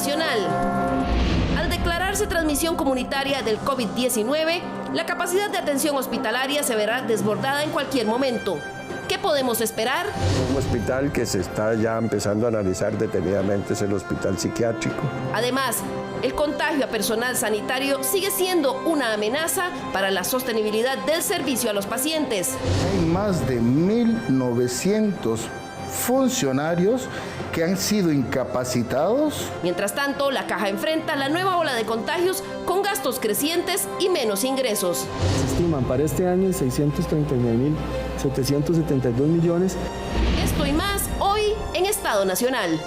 Nacional. Al declararse transmisión comunitaria del COVID-19, la capacidad de atención hospitalaria se verá desbordada en cualquier momento. ¿Qué podemos esperar? Un hospital que se está ya empezando a analizar detenidamente es el hospital psiquiátrico. Además, el contagio a personal sanitario sigue siendo una amenaza para la sostenibilidad del servicio a los pacientes. Hay más de 1.900 funcionarios que han sido incapacitados. Mientras tanto, la Caja enfrenta la nueva ola de contagios con gastos crecientes y menos ingresos. Se estiman para este año 639.772 millones. Esto y más hoy en Estado Nacional.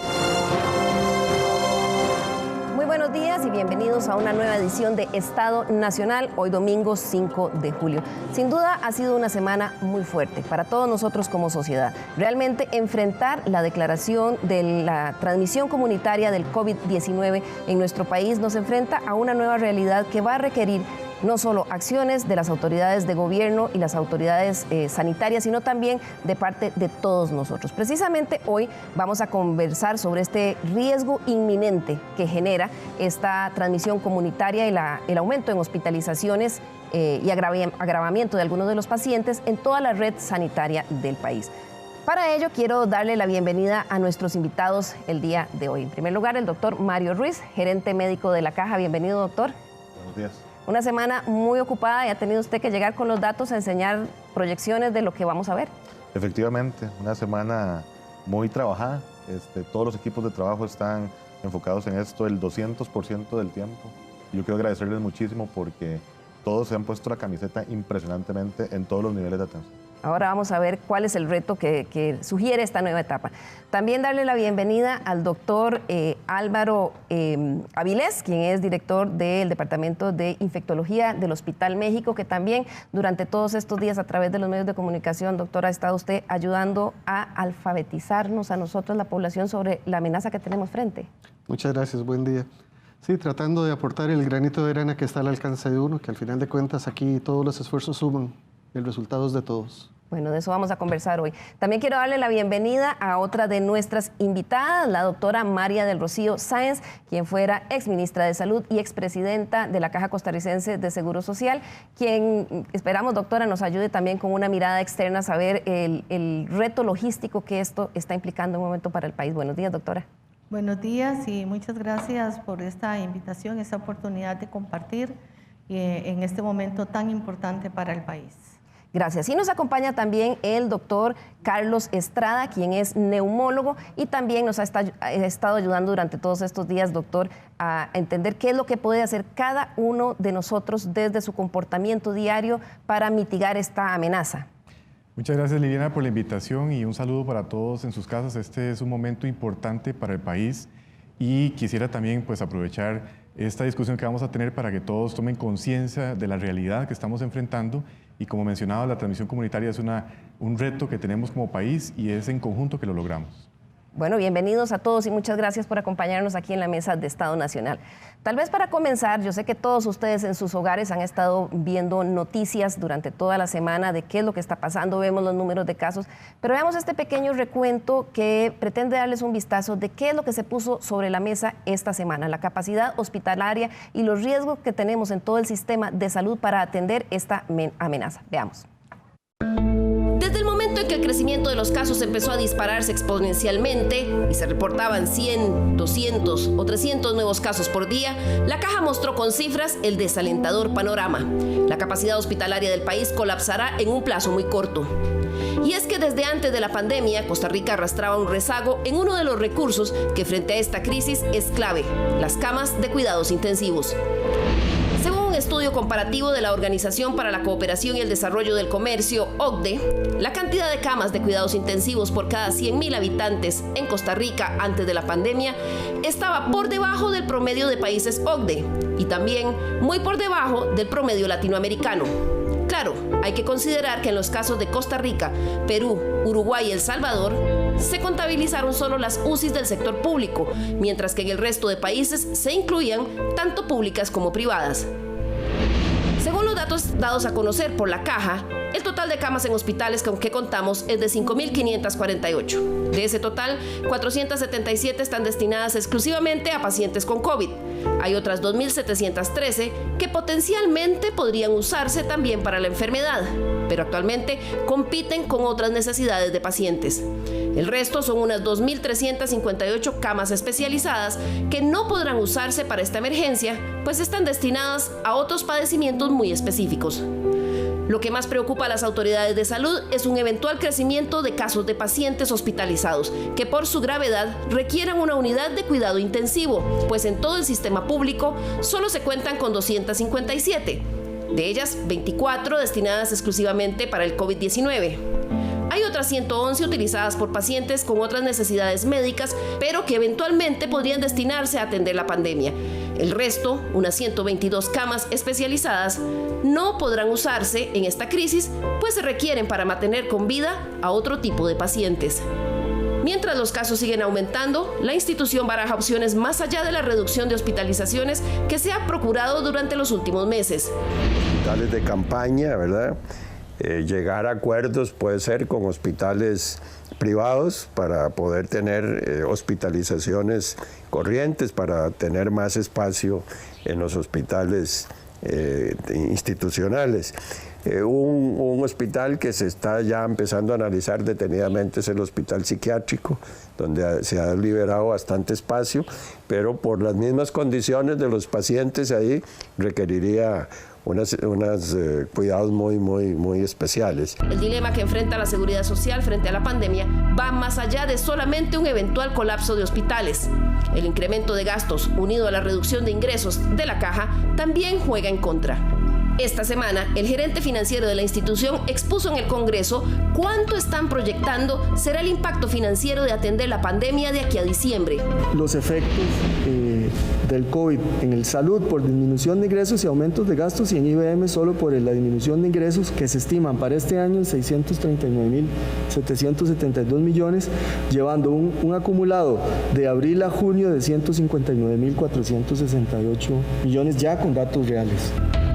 Muy buenos días y bienvenidos a una nueva edición de Estado Nacional, hoy domingo 5 de julio. Sin duda ha sido una semana muy fuerte para todos nosotros como sociedad. Realmente enfrentar la declaración de la transmisión comunitaria del COVID-19 en nuestro país nos enfrenta a una nueva realidad que va a requerir no solo acciones de las autoridades de gobierno y las autoridades sanitarias, sino también de parte de todos nosotros. Precisamente hoy vamos a conversar sobre este riesgo inminente que genera esta transmisión comunitaria y el aumento en hospitalizaciones y agravamiento de algunos de los pacientes en toda la red sanitaria del país. Para ello, quiero darle la bienvenida a nuestros invitados el día de hoy. En primer lugar, el doctor Mario Ruiz, gerente médico de la Caja. Bienvenido, doctor. Buenos días. Una semana muy ocupada y ha tenido usted que llegar con los datos a enseñar proyecciones de lo que vamos a ver. Efectivamente, una semana muy trabajada. Todos los equipos de trabajo están enfocados en esto el 200% del tiempo. Yo quiero agradecerles muchísimo porque todos se han puesto la camiseta impresionantemente en todos los niveles de atención. Ahora vamos a ver cuál es el reto que sugiere esta nueva etapa. También darle la bienvenida al doctor Álvaro Avilés, quien es director del Departamento de Infectología del Hospital México, que también durante todos estos días a través de los medios de comunicación, doctor, ha estado usted ayudando a alfabetizarnos a nosotros, la población, sobre la amenaza que tenemos frente. Muchas gracias, buen día. Sí, tratando de aportar el granito de arena que está al alcance de uno, que al final de cuentas aquí todos los esfuerzos suman. El resultado es de todos. Bueno, de eso vamos a conversar hoy. También quiero darle la bienvenida a otra de nuestras invitadas, la doctora María del Rocío Sáenz, quien fuera exministra de Salud y expresidenta de la Caja Costarricense de Seguro Social, quien esperamos, doctora, nos ayude también con una mirada externa a saber el reto logístico que esto está implicando en un momento para el país. Buenos días, doctora. Buenos días y muchas gracias por esta invitación, esta oportunidad de compartir en este momento tan importante para el país. Gracias. Y nos acompaña también el doctor Carlos Estrada, quien es neumólogo y también nos ha estado ayudando durante todos estos días, doctor, a entender qué es lo que puede hacer cada uno de nosotros desde su comportamiento diario para mitigar esta amenaza. Muchas gracias, Liliana, por la invitación y un saludo para todos en sus casas. Este es un momento importante para el país y quisiera también aprovechar esta discusión que vamos a tener para que todos tomen conciencia de la realidad que estamos enfrentando. Y como mencionaba, la transmisión comunitaria es un reto que tenemos como país y es en conjunto que lo logramos. Bueno, bienvenidos a todos y muchas gracias por acompañarnos aquí en la mesa de Estado Nacional. Tal vez para comenzar, yo sé que todos ustedes en sus hogares han estado viendo noticias durante toda la semana de qué es lo que está pasando, vemos los números de casos, pero veamos este pequeño recuento que pretende darles un vistazo de qué es lo que se puso sobre la mesa esta semana, la capacidad hospitalaria y los riesgos que tenemos en todo el sistema de salud para atender esta amenaza. Veamos. Desde el momento en que el crecimiento de los casos empezó a dispararse exponencialmente y se reportaban 100, 200 o 300 nuevos casos por día, la Caja mostró con cifras el desalentador panorama. La capacidad hospitalaria del país colapsará en un plazo muy corto. Y es que desde antes de la pandemia, Costa Rica arrastraba un rezago en uno de los recursos que frente a esta crisis es clave, las camas de cuidados intensivos. Según un estudio comparativo de la Organización para la Cooperación y el Desarrollo del Comercio, OCDE, la cantidad de camas de cuidados intensivos por cada 100.000 habitantes en Costa Rica antes de la pandemia estaba por debajo del promedio de países OCDE y también muy por debajo del promedio latinoamericano. Claro, hay que considerar que en los casos de Costa Rica, Perú, Uruguay y El Salvador, se contabilizaron solo las UCIs del sector público, mientras que en el resto de países se incluían tanto públicas como privadas. Según los datos dados a conocer por la Caja, el total de camas en hospitales con que contamos es de 5.548. De ese total, 477 están destinadas exclusivamente a pacientes con COVID. Hay otras 2.713 que potencialmente podrían usarse también para la enfermedad, pero actualmente compiten con otras necesidades de pacientes. El resto son unas 2.358 camas especializadas que no podrán usarse para esta emergencia, pues están destinadas a otros padecimientos muy específicos. Lo que más preocupa a las autoridades de salud es un eventual crecimiento de casos de pacientes hospitalizados que por su gravedad requieran una unidad de cuidado intensivo, pues en todo el sistema público solo se cuentan con 257, de ellas 24 destinadas exclusivamente para el COVID-19. Hay otras 111 utilizadas por pacientes con otras necesidades médicas, pero que eventualmente podrían destinarse a atender la pandemia. El resto, unas 122 camas especializadas, no podrán usarse en esta crisis, pues se requieren para mantener con vida a otro tipo de pacientes. Mientras los casos siguen aumentando, la institución baraja opciones más allá de la reducción de hospitalizaciones que se ha procurado durante los últimos meses. Hospitales de campaña, ¿verdad? Llegar a acuerdos puede ser con hospitales privados para poder tener hospitalizaciones corrientes, para tener más espacio en los hospitales institucionales. Un hospital que se está ya empezando a analizar detenidamente es el hospital psiquiátrico, donde se ha liberado bastante espacio, pero por las mismas condiciones de los pacientes ahí requeriría unos cuidados muy especiales. El dilema que enfrenta la seguridad social frente a la pandemia va más allá de solamente un eventual colapso de hospitales. El incremento de gastos, unido a la reducción de ingresos de la Caja, también juega en contra. Esta semana, el gerente financiero de la institución expuso en el Congreso cuánto están proyectando será el impacto financiero de atender la pandemia de aquí a diciembre. Los efectos del COVID en el salud por disminución de ingresos y aumentos de gastos, y en IBM solo por la disminución de ingresos, que se estiman para este año en 639.772 millones, llevando un acumulado de abril a junio de 159.468 millones ya con datos reales.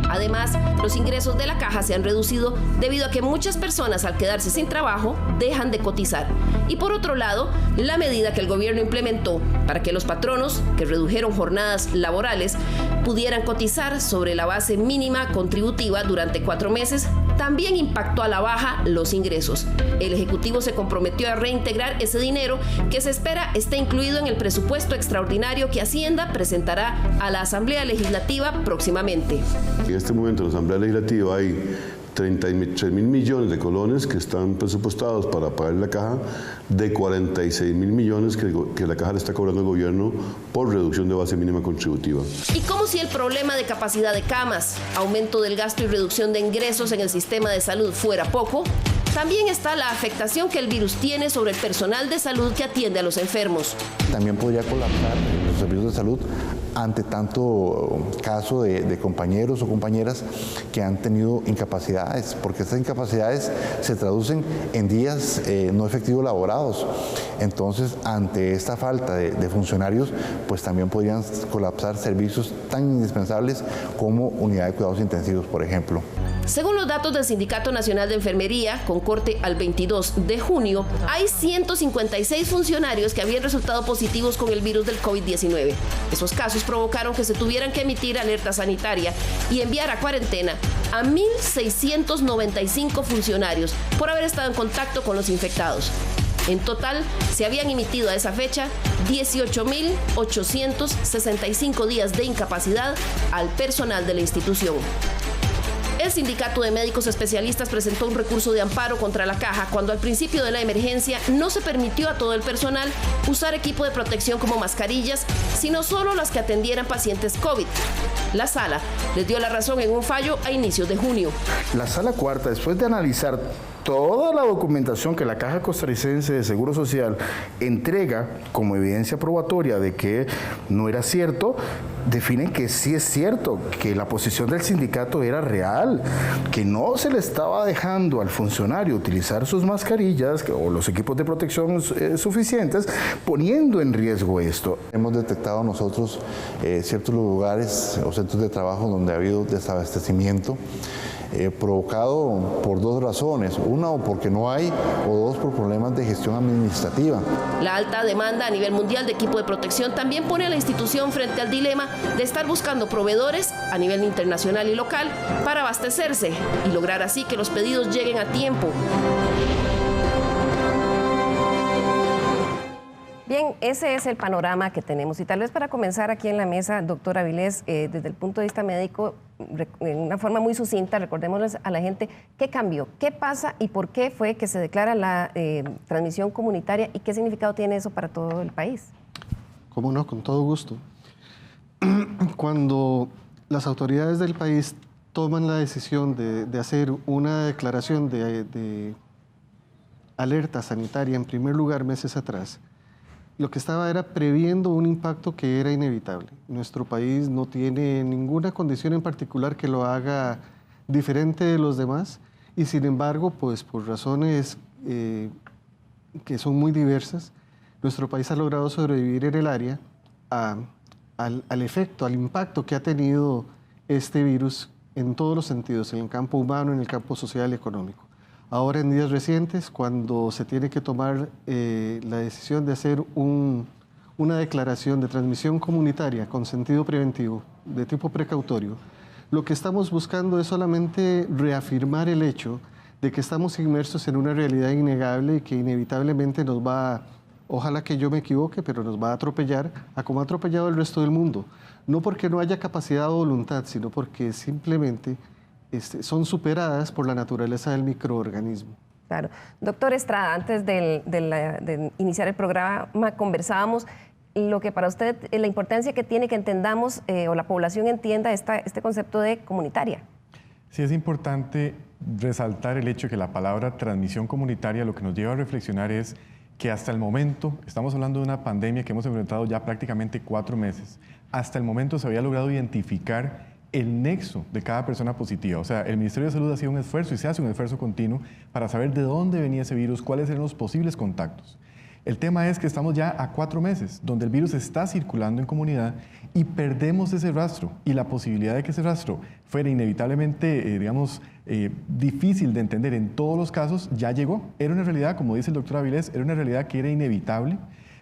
Además, los ingresos de la Caja se han reducido debido a que muchas personas, al quedarse sin trabajo, dejan de cotizar. Y por otro lado, la medida que el gobierno implementó para que los patronos que redujeron jornadas laborales pudieran cotizar sobre la base mínima contributiva durante 4 meses también impactó a la baja los ingresos. El Ejecutivo se comprometió a reintegrar ese dinero que se espera esté incluido en el presupuesto extraordinario que Hacienda presentará a la Asamblea Legislativa próximamente. En este momento en la Asamblea Legislativa hay 33.000 millones de colones que están presupuestados para pagar la Caja, de 46.000 millones que la Caja le está cobrando al gobierno por reducción de base mínima contributiva. Y como si el problema de capacidad de camas, aumento del gasto y reducción de ingresos en el sistema de salud fuera poco, también está la afectación que el virus tiene sobre el personal de salud que atiende a los enfermos. También podría colapsar los servicios de salud ante tanto caso de compañeros o compañeras que han tenido incapacidades, porque estas incapacidades se traducen en días no efectivos laborados. Entonces, ante esta falta de funcionarios, pues también podrían colapsar servicios tan indispensables como unidad de cuidados intensivos, por ejemplo. Según los datos del Sindicato Nacional de Enfermería, con corte al 22 de junio, hay 156 funcionarios que habían resultado positivos con el virus del COVID-19. Esos casos provocaron que se tuvieran que emitir alerta sanitaria y enviar a cuarentena a 1.695 funcionarios por haber estado en contacto con los infectados. En total, se habían emitido a esa fecha 18.865 días de incapacidad al personal de la institución. El Sindicato de Médicos Especialistas presentó un recurso de amparo contra la Caja cuando al principio de la emergencia no se permitió a todo el personal usar equipo de protección como mascarillas, sino solo las que atendieran pacientes COVID. La Sala les dio la razón en un fallo a inicios de junio. La Sala Cuarta, después de analizar toda la documentación que la Caja Costarricense de Seguro Social entrega como evidencia probatoria de que no era cierto, definen que sí es cierto, que la posición del sindicato era real, que no se le estaba dejando al funcionario utilizar sus mascarillas o los equipos de protección suficientes, poniendo en riesgo esto. Hemos detectado nosotros ciertos lugares o centros de trabajo donde ha habido desabastecimiento, provocado por dos razones: una, o porque no hay, o dos, por problemas de gestión administrativa. La alta demanda a nivel mundial de equipo de protección también pone a la institución frente al dilema de estar buscando proveedores a nivel internacional y local para abastecerse y lograr así que los pedidos lleguen a tiempo. Bien, ese es el panorama que tenemos. Y tal vez para comenzar aquí en la mesa, doctor Avilés, desde el punto de vista médico, en una forma muy sucinta, recordémosles a la gente qué cambió, qué pasa y por qué fue que se declara la transmisión comunitaria y qué significado tiene eso para todo el país. Cómo no, con todo gusto. Cuando las autoridades del país toman la decisión de hacer una declaración de alerta sanitaria, en primer lugar, meses atrás, lo que estaba era previendo un impacto que era inevitable. Nuestro país no tiene ninguna condición en particular que lo haga diferente de los demás y sin embargo, pues por razones que son muy diversas, nuestro país ha logrado sobrevivir en el área al efecto, al impacto que ha tenido este virus en todos los sentidos, en el campo humano, en el campo social y económico. Ahora, en días recientes, cuando se tiene que tomar la decisión de hacer una declaración de transmisión comunitaria con sentido preventivo, de tipo precautorio, lo que estamos buscando es solamente reafirmar el hecho de que estamos inmersos en una realidad innegable y que inevitablemente nos va, ojalá que yo me equivoque, pero nos va a atropellar a como ha atropellado el resto del mundo. No porque no haya capacidad o voluntad, sino porque simplemente son superadas por la naturaleza del microorganismo. Claro. Doctor Estrada, antes de iniciar el programa conversábamos lo que para usted, la importancia que tiene que entendamos o la población entienda este concepto de comunitaria. Sí, es importante resaltar el hecho de que la palabra transmisión comunitaria lo que nos lleva a reflexionar es que hasta el momento, estamos hablando de una pandemia que hemos enfrentado ya prácticamente 4 meses, hasta el momento se había logrado identificar el nexo de cada persona positiva. O sea, el Ministerio de Salud hacía un esfuerzo y se hace un esfuerzo continuo para saber de dónde venía ese virus, cuáles eran los posibles contactos. El tema es que estamos ya a 4 meses, donde el virus está circulando en comunidad y perdemos ese rastro. Y la posibilidad de que ese rastro fuera inevitablemente, difícil de entender en todos los casos, ya llegó. Era una realidad, como dice el doctor Avilés, era una realidad que era inevitable,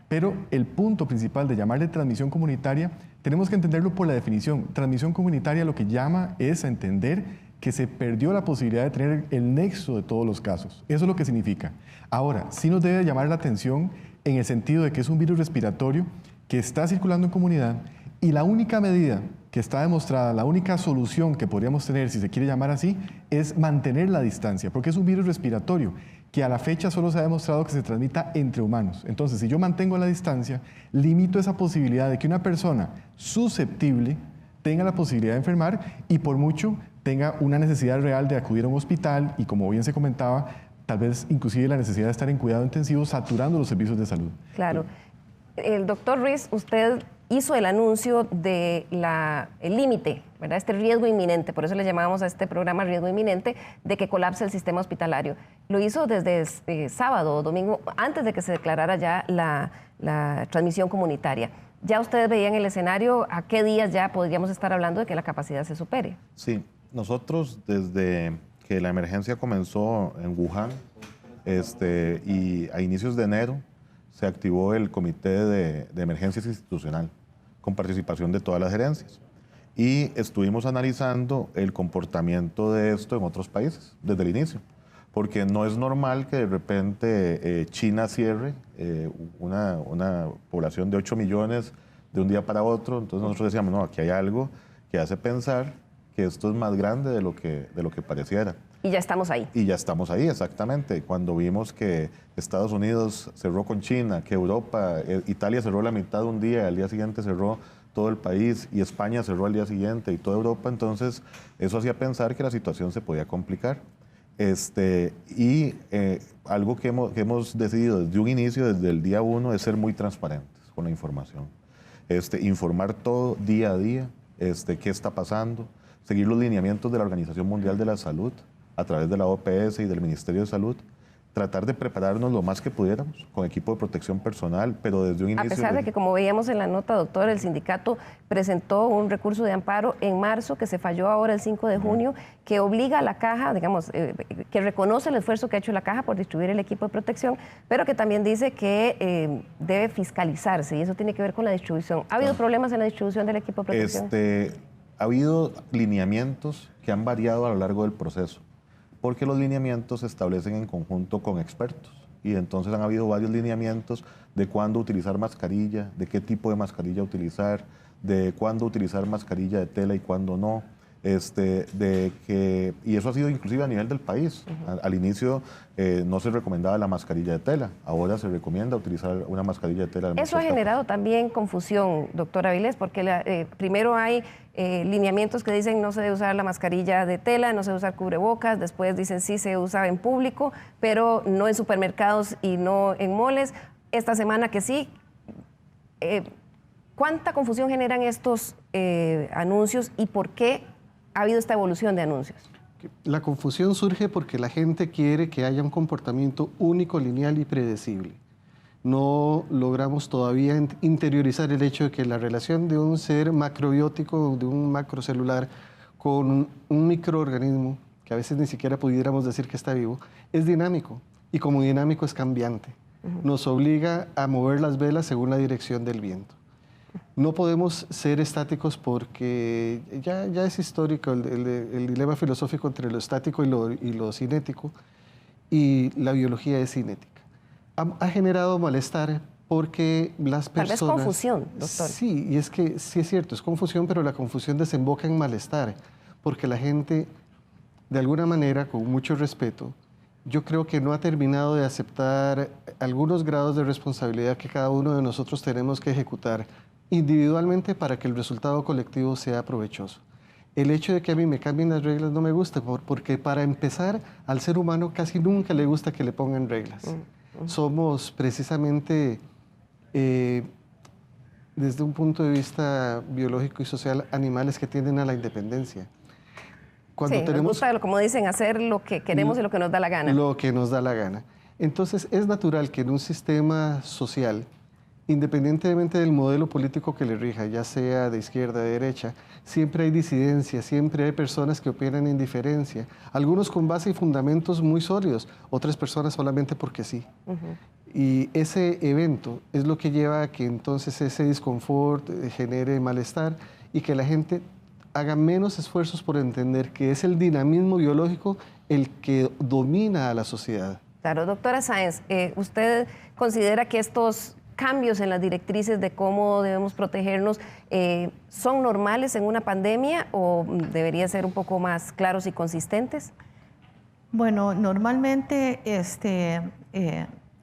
pero el punto principal de llamarle transmisión comunitaria tenemos que entenderlo por la definición. Transmisión comunitaria lo que llama es a entender que se perdió la posibilidad de tener el nexo de todos los casos. Eso es lo que significa. Ahora, sí nos debe llamar la atención en el sentido de que es un virus respiratorio que está circulando en comunidad y la única medida que está demostrada, la única solución que podríamos tener, si se quiere llamar así, es mantener la distancia, porque es un virus respiratorio que a la fecha solo se ha demostrado que se transmita entre humanos. Entonces, si yo mantengo la distancia, limito esa posibilidad de que una persona susceptible tenga la posibilidad de enfermar y por mucho tenga una necesidad real de acudir a un hospital y, como bien se comentaba, tal vez inclusive la necesidad de estar en cuidado intensivo saturando los servicios de salud. Claro. El doctor Ruiz, usted hizo el anuncio de el límite, ¿verdad? Este riesgo inminente, por eso le llamábamos a este programa riesgo inminente, de que colapse el sistema hospitalario. Lo hizo desde sábado o domingo, antes de que se declarara ya la transmisión comunitaria. ¿Ya ustedes veían el escenario? ¿A qué días ya podríamos estar hablando de que la capacidad se supere? Sí, nosotros desde que la emergencia comenzó en Wuhan y a inicios de enero se activó el Comité de Emergencias Institucional con participación de todas las gerencias. Y estuvimos analizando el comportamiento de esto en otros países desde el inicio, porque no es normal que de repente China cierre una población de 8 millones de un día para otro. Entonces nosotros decíamos, no, aquí hay algo que hace pensar que esto es más grande de lo que pareciera. Y ya estamos ahí. Y ya estamos ahí, exactamente. Cuando vimos que Estados Unidos cerró con China, que Europa, Italia cerró la mitad un día, al día siguiente cerró todo el país y España cerró al día siguiente y toda Europa, entonces eso hacía pensar que la situación se podía complicar. Algo que hemos decidido desde un inicio, desde el día 1, es ser muy transparentes con la información. Informar todo día a día, qué está pasando, seguir los lineamientos de la Organización Mundial de la Salud a través de la OPS y del Ministerio de Salud, tratar de prepararnos lo más que pudiéramos con equipo de protección personal, pero desde un inicio... A pesar de que, como veíamos en la nota, doctor, el sindicato presentó un recurso de amparo en marzo que se falló ahora el 5 de junio, que obliga a la Caja, digamos, que reconoce el esfuerzo que ha hecho la Caja por distribuir el equipo de protección, pero que también dice que debe fiscalizarse, y eso tiene que ver con la distribución. ¿Ha habido problemas en la distribución del equipo de protección? Ha habido lineamientos que han variado a lo largo del proceso, porque los lineamientos se establecen en conjunto con expertos. Y entonces han habido varios lineamientos de cuándo utilizar mascarilla, de qué tipo de mascarilla utilizar, de cuándo utilizar mascarilla de tela y cuándo no. Y eso ha sido inclusive a nivel del país. Al inicio no se recomendaba la mascarilla de tela, ahora se recomienda utilizar una mascarilla de tela. Eso ha generado también confusión, doctor Avilés, porque primero hay lineamientos que dicen no se debe usar la mascarilla de tela, no se debe usar cubrebocas, después dicen sí se usa en público, pero no en supermercados y no en moles. Esta semana que sí. ¿Cuánta confusión generan estos anuncios y por qué ha habido esta evolución de anuncios? La confusión surge porque la gente quiere que haya un comportamiento único, lineal y predecible. No logramos todavía interiorizar el hecho de que la relación de un ser macrobiótico, de un macrocelular, con un microorganismo, que a veces ni siquiera pudiéramos decir que está vivo, es dinámico, y como dinámico es cambiante. Nos obliga a mover las velas según la dirección del viento. No podemos ser estáticos porque ya es histórico el dilema filosófico entre lo estático y lo cinético, y la biología es cinética. Ha generado malestar porque las personas... Tal vez confusión, doctor. Sí, y es que sí es cierto, es confusión, pero la confusión desemboca en malestar, porque la gente, de alguna manera, con mucho respeto, yo creo que no ha terminado de aceptar algunos grados de responsabilidad que cada uno de nosotros tenemos que ejecutar individualmente para que el resultado colectivo sea provechoso. El hecho de que a mí me cambien las reglas no me gusta, porque para empezar, al ser humano casi nunca le gusta que le pongan reglas. Somos precisamente, desde un punto de vista biológico y social, animales que tienden a la independencia. Cuando nos gusta, como dicen, hacer lo que queremos y lo que nos da la gana. Lo que nos da la gana. Entonces, es natural que en un sistema social, independientemente del modelo político que le rija, ya sea de izquierda o de derecha, siempre hay disidencia, siempre hay personas que operan en diferencia, algunos con base y fundamentos muy sólidos, otras personas solamente porque sí. Y ese evento es lo que lleva a que entonces ese disconfort genere malestar y que la gente haga menos esfuerzos por entender que es el dinamismo biológico el que domina a la sociedad. Claro, doctora Sáenz, ¿usted considera que estos cambios en las directrices de cómo debemos protegernos son normales en una pandemia o deberían ser un poco más claros y consistentes? Bueno, normalmente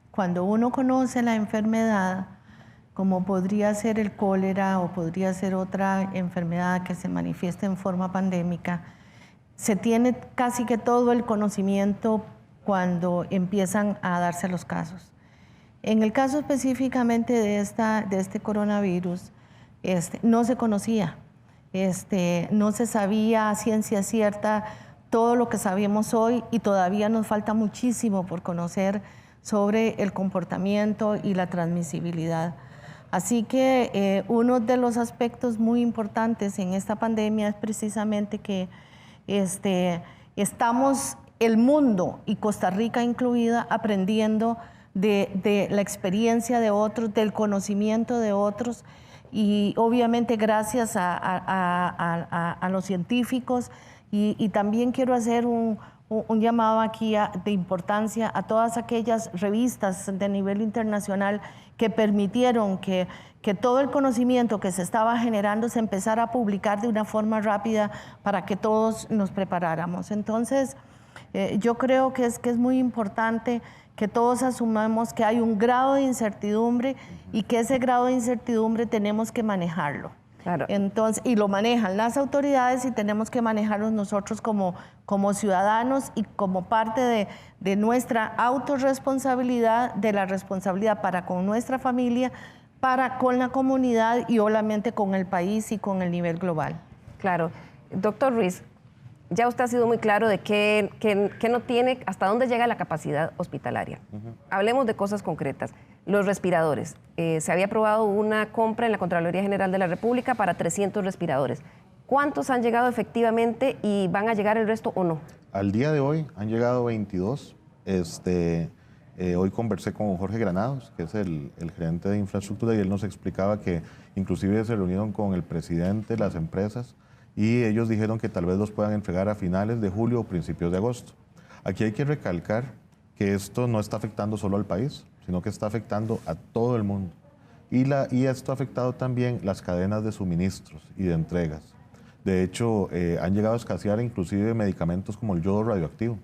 cuando uno conoce la enfermedad, como podría ser el cólera o podría ser otra enfermedad que se manifiesta en forma pandémica, se tiene casi que todo el conocimiento cuando empiezan a darse los casos. En el caso específicamente de este coronavirus, no se conocía, no se sabía a ciencia cierta todo lo que sabemos hoy y todavía nos falta muchísimo por conocer sobre el comportamiento y la transmisibilidad. Así que uno de los aspectos muy importantes en esta pandemia es precisamente que estamos, el mundo y Costa Rica incluida, aprendiendo de la experiencia de otros, del conocimiento de otros y obviamente gracias a los científicos y también quiero hacer un llamado aquí de importancia a todas aquellas revistas de nivel internacional que permitieron que todo el conocimiento que se estaba generando se empezara a publicar de una forma rápida para que todos nos preparáramos. Entonces, yo creo que es muy importante que todos asumamos que hay un grado de incertidumbre y que ese grado de incertidumbre tenemos que manejarlo. Claro. Entonces, y lo manejan las autoridades y tenemos que manejarlos nosotros como ciudadanos y como parte de nuestra autorresponsabilidad, de la responsabilidad para con nuestra familia, para con la comunidad y obviamente con el país y con el nivel global. Claro. Doctor Ruiz, ya usted ha sido muy claro de qué no tiene, hasta dónde llega la capacidad hospitalaria. Hablemos de cosas concretas. Los respiradores. Se había aprobado una compra en la Contraloría General de la República para 300 respiradores. ¿Cuántos han llegado efectivamente y van a llegar el resto o no? Al día de hoy han llegado 22. Hoy conversé con Jorge Granados, que es el gerente de infraestructura, y él nos explicaba que inclusive se reunieron con el presidente, las empresas, y ellos dijeron que tal vez los puedan entregar a finales de julio o principios de agosto. Aquí hay que recalcar que esto no está afectando solo al país, sino que está afectando a todo el mundo. Y esto ha afectado también las cadenas de suministros y de entregas. De hecho, han llegado a escasear inclusive medicamentos como el yodo radioactivo,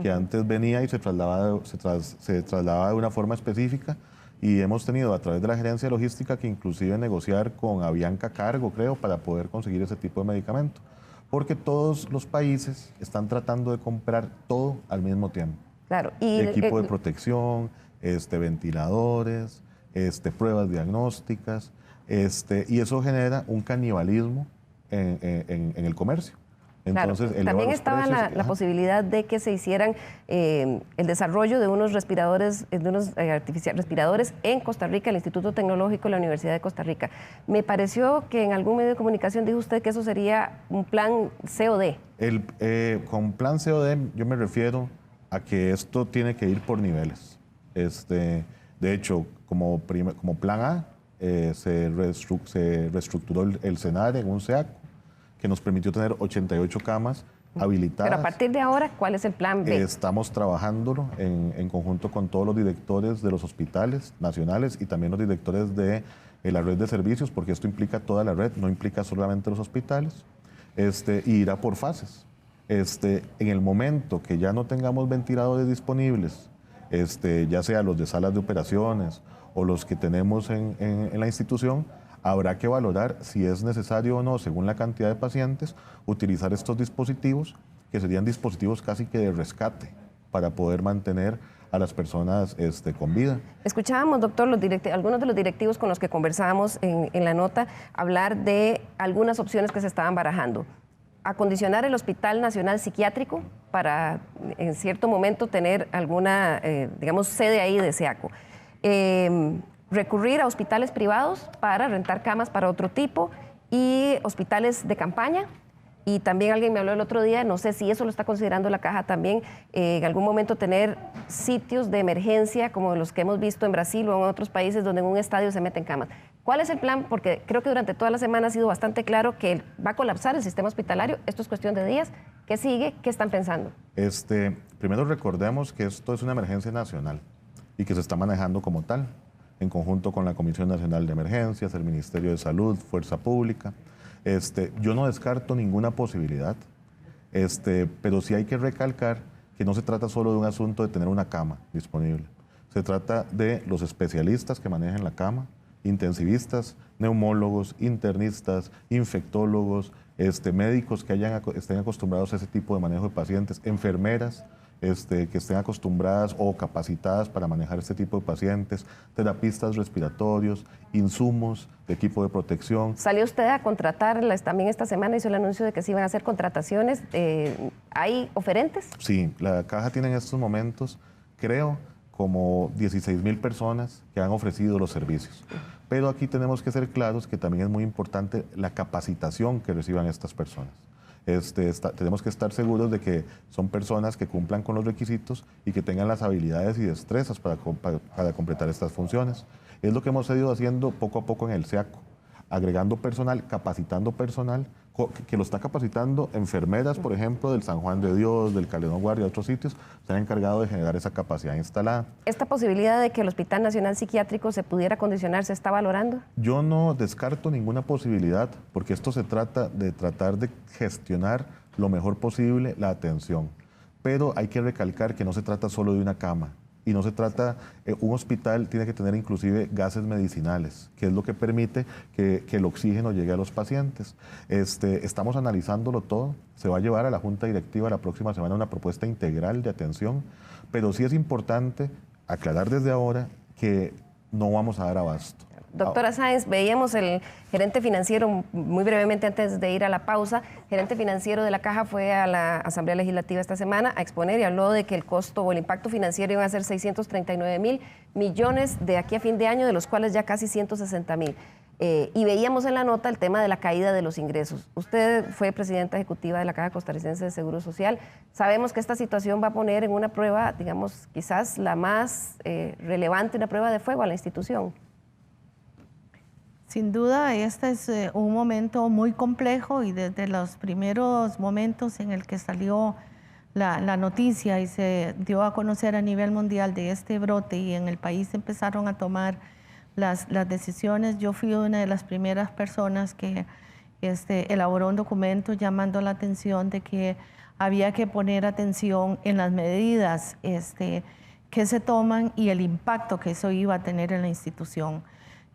que antes venía y se trasladaba de una forma específica, y hemos tenido a través de la gerencia logística que inclusive negociar con Avianca Cargo, creo, para poder conseguir ese tipo de medicamento. Porque todos los países están tratando de comprar todo al mismo tiempo. Claro. Y equipo de protección, ventiladores, pruebas diagnósticas, y eso genera un canibalismo en el comercio. Entonces, claro. También estaba la posibilidad de que se hicieran el desarrollo de unos respiradores, respiradores en Costa Rica, el Instituto Tecnológico de la Universidad de Costa Rica. Me pareció que en algún medio de comunicación dijo usted que eso sería un plan COD. Con plan COD yo me refiero a que esto tiene que ir por niveles. De hecho, como plan A, se reestructuró el CENAR en un SEACO, que nos permitió tener 88 camas habilitadas. Pero a partir de ahora, ¿cuál es el plan B? Estamos trabajándolo en conjunto con todos los directores de los hospitales nacionales y también los directores de la red de servicios, porque esto implica toda la red, no implica solamente los hospitales, y irá por fases. En el momento que ya no tengamos ventiladores disponibles, ya sea los de salas de operaciones o los que tenemos en la institución, habrá que valorar si es necesario o no, según la cantidad de pacientes, utilizar estos dispositivos, que serían dispositivos casi que de rescate, para poder mantener a las personas con vida. Escuchábamos, doctor, algunos de los directivos con los que conversábamos en la nota hablar de algunas opciones que se estaban barajando. Acondicionar el Hospital Nacional Psiquiátrico para, en cierto momento, tener alguna, sede ahí de SEACO. Recurrir a hospitales privados para rentar camas para otro tipo y hospitales de campaña. Y también alguien me habló el otro día, no sé si eso lo está considerando la Caja también, en algún momento tener sitios de emergencia como los que hemos visto en Brasil o en otros países donde en un estadio se meten camas. ¿Cuál es el plan? Porque creo que durante toda la semana ha sido bastante claro que va a colapsar el sistema hospitalario. Esto es cuestión de días. ¿Qué sigue? ¿Qué están pensando? Primero recordemos que esto es una emergencia nacional y que se está manejando como tal, en conjunto con la Comisión Nacional de Emergencias, el Ministerio de Salud, Fuerza Pública. Yo no descarto ninguna posibilidad, pero sí hay que recalcar que no se trata solo de un asunto de tener una cama disponible. Se trata de los especialistas que manejen la cama, intensivistas, neumólogos, internistas, infectólogos, médicos que estén acostumbrados a ese tipo de manejo de pacientes, enfermeras, que estén acostumbradas o capacitadas para manejar este tipo de pacientes, terapistas respiratorios, insumos de equipo de protección. ¿Salió usted a contratarlas también esta semana? Hizo el anuncio de que se iban a hacer contrataciones. ¿Hay oferentes? Sí, la Caja tiene en estos momentos, creo, como 16,000 personas que han ofrecido los servicios. Pero aquí tenemos que ser claros que también es muy importante la capacitación que reciban estas personas. Tenemos que estar seguros de que son personas que cumplan con los requisitos y que tengan las habilidades y destrezas para completar estas funciones. Es lo que hemos ido haciendo poco a poco en el SEACO, agregando personal, capacitando personal, que lo está capacitando enfermeras, por ejemplo, del San Juan de Dios, del Calderón Guardia, de otros sitios, se han encargado de generar esa capacidad instalada. ¿Esta posibilidad de que el Hospital Nacional Psiquiátrico se pudiera acondicionar se está valorando? Yo no descarto ninguna posibilidad, porque esto se trata de tratar de gestionar lo mejor posible la atención. Pero hay que recalcar que no se trata solo de una cama, Y no se trata, un hospital tiene que tener inclusive gases medicinales, que es lo que permite que el oxígeno llegue a los pacientes. Estamos analizándolo todo, se va a llevar a la Junta Directiva la próxima semana una propuesta integral de atención, pero sí es importante aclarar desde ahora que no vamos a dar abasto. Doctora Sáenz, veíamos el gerente financiero, muy brevemente antes de ir a la pausa, gerente financiero de la Caja fue a la Asamblea Legislativa esta semana a exponer y habló de que el costo o el impacto financiero iba a ser 639.000 millones de aquí a fin de año, de los cuales ya casi 160.000. Y veíamos en la nota el tema de la caída de los ingresos. Usted fue presidenta ejecutiva de la Caja Costarricense de Seguro Social. Sabemos que esta situación va a poner en una prueba, digamos, quizás la más relevante, una prueba de fuego a la institución. Sin duda, este es un momento muy complejo y desde los primeros momentos en el que salió la noticia y se dio a conocer a nivel mundial de este brote y en el país empezaron a tomar las decisiones, yo fui una de las primeras personas que elaboró un documento llamando la atención de que había que poner atención en las medidas que se toman y el impacto que eso iba a tener en la institución.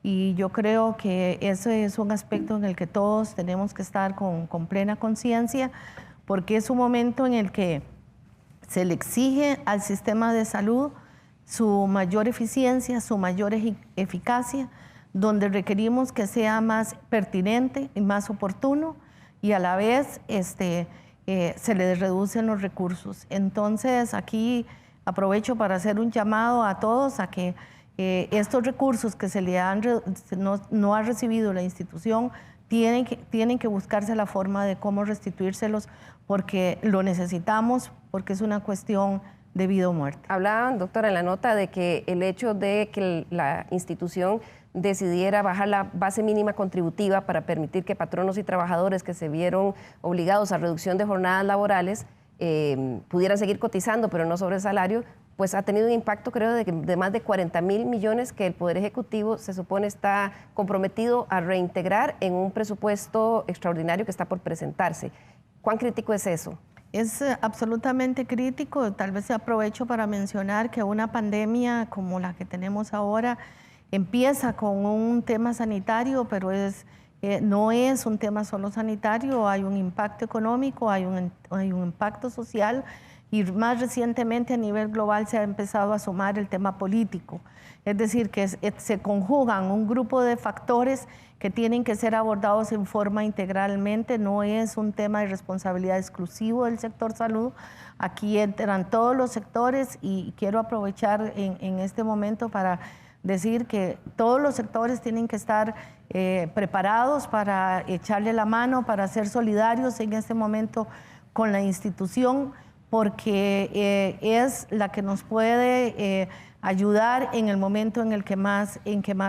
Y yo creo que eso es un aspecto en el que todos tenemos que estar con plena conciencia, porque es un momento en el que se le exige al sistema de salud su mayor eficiencia, su mayor eficacia, donde requerimos que sea más pertinente y más oportuno y a la vez se le reducen los recursos. Entonces aquí aprovecho para hacer un llamado a todos a que estos recursos que no ha recibido la institución tienen que buscarse la forma de cómo restituírselos porque lo necesitamos, porque es una cuestión de vida o muerte. Hablaban, doctora, en la nota de que el hecho de que la institución decidiera bajar la base mínima contributiva para permitir que patronos y trabajadores que se vieron obligados a reducción de jornadas laborales pudieran seguir cotizando, pero no sobre el salario, pues ha tenido un impacto, creo, de más de 40.000 millones que el Poder Ejecutivo se supone está comprometido a reintegrar en un presupuesto extraordinario que está por presentarse. ¿Cuán crítico es eso? Es absolutamente crítico. Tal vez aprovecho para mencionar que una pandemia como la que tenemos ahora empieza con un tema sanitario, pero no es un tema solo sanitario, hay un impacto económico, hay un impacto social y más recientemente a nivel global se ha empezado a sumar el tema político. Es decir, que se conjugan un grupo de factores que tienen que ser abordados en forma integralmente, no es un tema de responsabilidad exclusivo del sector salud, aquí entran todos los sectores y quiero aprovechar en este momento para decir que todos los sectores tienen que estar preparados para echarle la mano, para ser solidarios en este momento con la institución, porque es la que nos puede ayudar en el momento en que más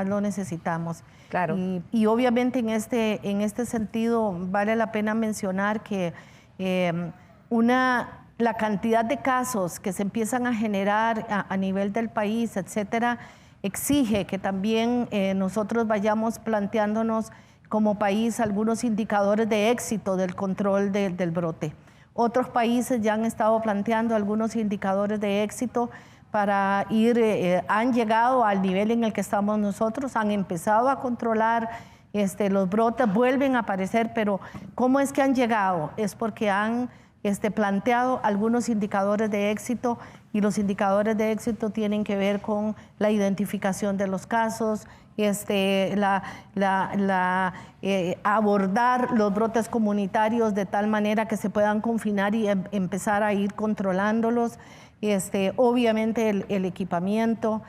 lo necesitamos. Claro. Y obviamente en este sentido vale la pena mencionar que la cantidad de casos que se empiezan a generar a nivel del país, etcétera, exige que también nosotros vayamos planteándonos como país algunos indicadores de éxito del control del brote. Otros países ya han estado planteando algunos indicadores de éxito para han llegado al nivel en el que estamos nosotros, han empezado a controlar los brotes, vuelven a aparecer, pero ¿cómo es que han llegado? Es porque han planteado algunos indicadores de éxito y los indicadores de éxito tienen que ver con la identificación de los casos, abordar los brotes comunitarios de tal manera que se puedan confinar y empezar a ir controlándolos, obviamente el equipamiento,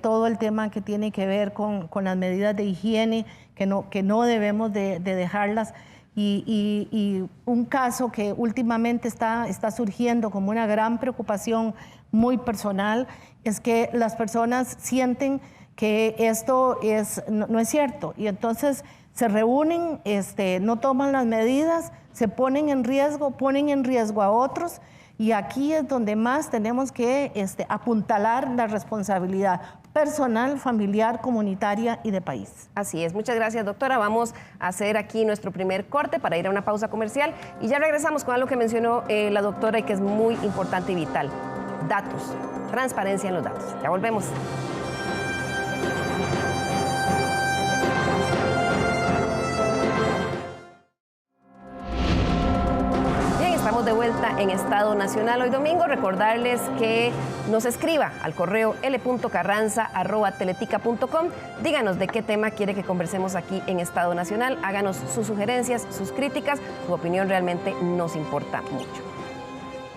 todo el tema que tiene que ver con las medidas de higiene, que no debemos de dejarlas. Y un caso que últimamente está surgiendo como una gran preocupación muy personal es que las personas sienten que esto no es cierto y entonces se reúnen, no toman las medidas, se ponen en riesgo a otros y aquí es donde más tenemos que apuntalar la responsabilidad personal, familiar, comunitaria y de país. Así es. Muchas gracias, doctora. Vamos a hacer aquí nuestro primer corte para ir a una pausa comercial y ya regresamos con algo que mencionó la doctora y que es muy importante y vital. datos, transparencia en los datos. Ya volvemos. Estamos de vuelta en Estado Nacional hoy domingo. Recordarles que nos escriba al correo l.carranza@teletica.com. Díganos de qué tema quiere que conversemos aquí en Estado Nacional. Háganos sus sugerencias, sus críticas. Su opinión realmente nos importa mucho.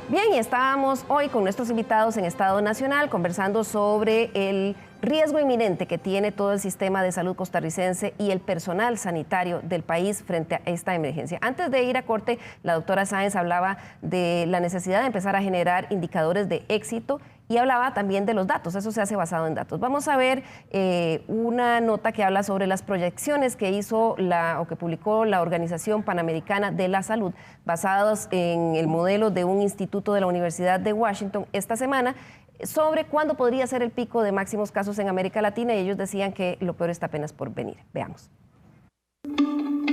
Bien, y estábamos hoy con nuestros invitados en Estado Nacional conversando sobre el riesgo inminente que tiene todo el sistema de salud costarricense y el personal sanitario del país frente a esta emergencia. Antes de ir a corte, la doctora Sáenz hablaba de la necesidad de empezar a generar indicadores de éxito y hablaba también de los datos, eso se hace basado en datos. Vamos a ver una nota que habla sobre las proyecciones que hizo que publicó la Organización Panamericana de la Salud, basados en el modelo de un instituto de la Universidad de Washington esta semana, sobre cuándo podría ser el pico de máximos casos en América Latina, y ellos decían que lo peor está apenas por venir. Veamos.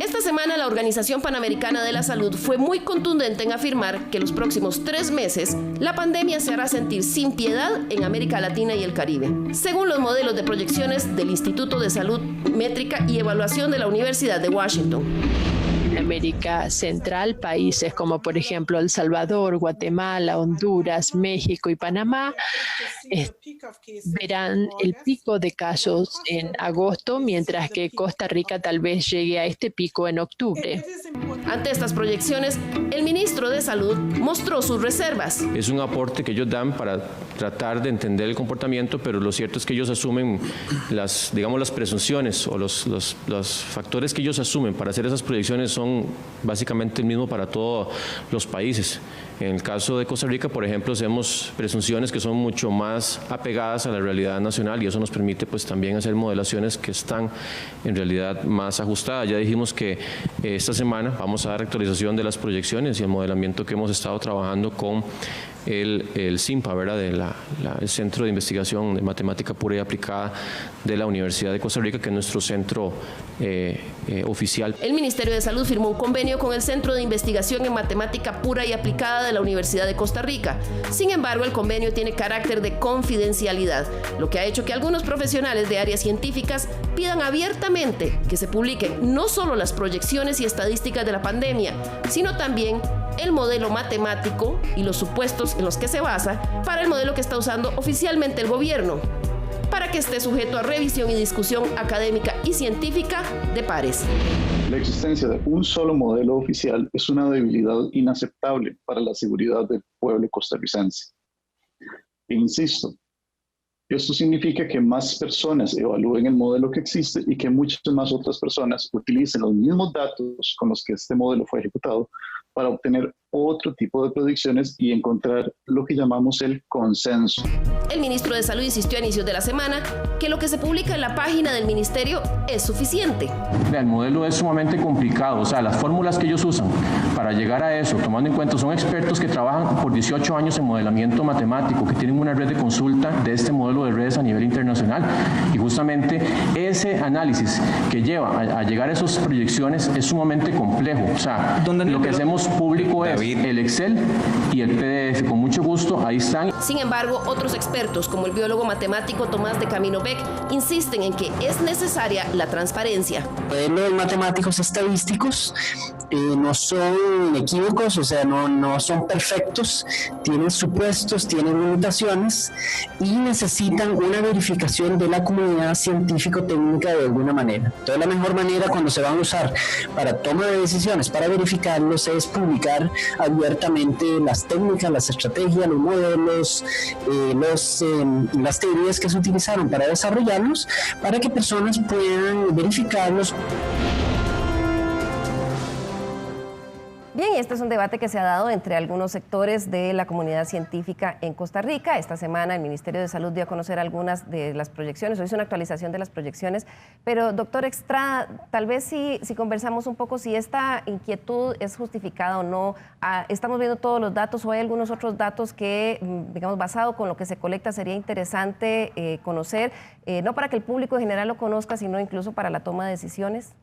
Esta semana la Organización Panamericana de la Salud fue muy contundente en afirmar que los próximos 3 meses la pandemia se hará sentir sin piedad en América Latina y el Caribe, según los modelos de proyecciones del Instituto de Salud, Métrica y Evaluación de la Universidad de Washington. En América Central, países como por ejemplo El Salvador, Guatemala, Honduras, México y Panamá verán el pico de casos en agosto, mientras que Costa Rica tal vez llegue a este pico en octubre. Ante estas proyecciones, el ministro de Salud mostró sus reservas. Es un aporte que ellos dan para tratar de entender el comportamiento, pero lo cierto es que ellos asumen las presunciones o los factores que ellos asumen para hacer esas proyecciones son básicamente el mismo para todos los países. En el caso de Costa Rica, por ejemplo, hacemos presunciones que son mucho más apegadas a la realidad nacional y eso nos permite pues también hacer modelaciones que están en realidad más ajustadas. Ya dijimos que esta semana vamos a dar actualización de las proyecciones y el modelamiento que hemos estado trabajando con el CIMPA, ¿verdad? El Centro de Investigación de Matemática Pura y Aplicada de la Universidad de Costa Rica, que es nuestro centro oficial. El Ministerio de Salud firmó un convenio con el Centro de Investigación en Matemática Pura y Aplicada de la Universidad de Costa Rica. Sin embargo, el convenio tiene carácter de confidencialidad, lo que ha hecho que algunos profesionales de áreas científicas pidan abiertamente que se publiquen no solo las proyecciones y estadísticas de la pandemia, sino también el modelo matemático y los supuestos en los que se basa para el modelo que está usando oficialmente el gobierno, para que esté sujeto a revisión y discusión académica y científica de pares. La existencia de un solo modelo oficial es una debilidad inaceptable para la seguridad del pueblo costarricense. E insisto, esto significa que más personas evalúen el modelo que existe y que muchas más otras personas utilicen los mismos datos con los que este modelo fue ejecutado para obtener otro tipo de predicciones y encontrar lo que llamamos el consenso. El ministro de Salud insistió a inicios de la semana que lo que se publica en la página del ministerio es suficiente. El modelo es sumamente complicado, o sea, las fórmulas que ellos usan para llegar a eso, tomando en cuenta, son expertos que trabajan por 18 años en modelamiento matemático, que tienen una red de consulta de este modelo de redes a nivel internacional, y justamente ese análisis que lleva a llegar a esas proyecciones es sumamente complejo. O sea, lo que hacemos público es el Excel y el PDF, con mucho gusto, ahí están. Sin embargo, otros expertos, como el biólogo matemático Tomás de Camino Beck, insisten en que es necesaria la transparencia. Los matemáticos estadísticos no son equívocos, o sea, no son perfectos, tienen supuestos, tienen limitaciones y necesitan una verificación de la comunidad científico-técnica de alguna manera. Entonces, la mejor manera cuando se van a usar para toma de decisiones, para verificarlos, es publicar abiertamente las técnicas, las estrategias, los modelos, las teorías que se utilizaron para desarrollarlos, para que personas puedan verificarlos. Bien, y este es un debate que se ha dado entre algunos sectores de la comunidad científica en Costa Rica. Esta semana el Ministerio de Salud dio a conocer algunas de las proyecciones, o hizo una actualización de las proyecciones. Pero, doctor Estrada, tal vez si conversamos un poco si esta inquietud es justificada o no. Estamos viendo todos los datos, o hay algunos otros datos que, digamos, basado con lo que se colecta, sería interesante conocer, no para que el público en general lo conozca, sino incluso para la toma de decisiones.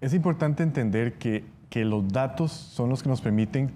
Es importante entender que que los datos son los que nos permiten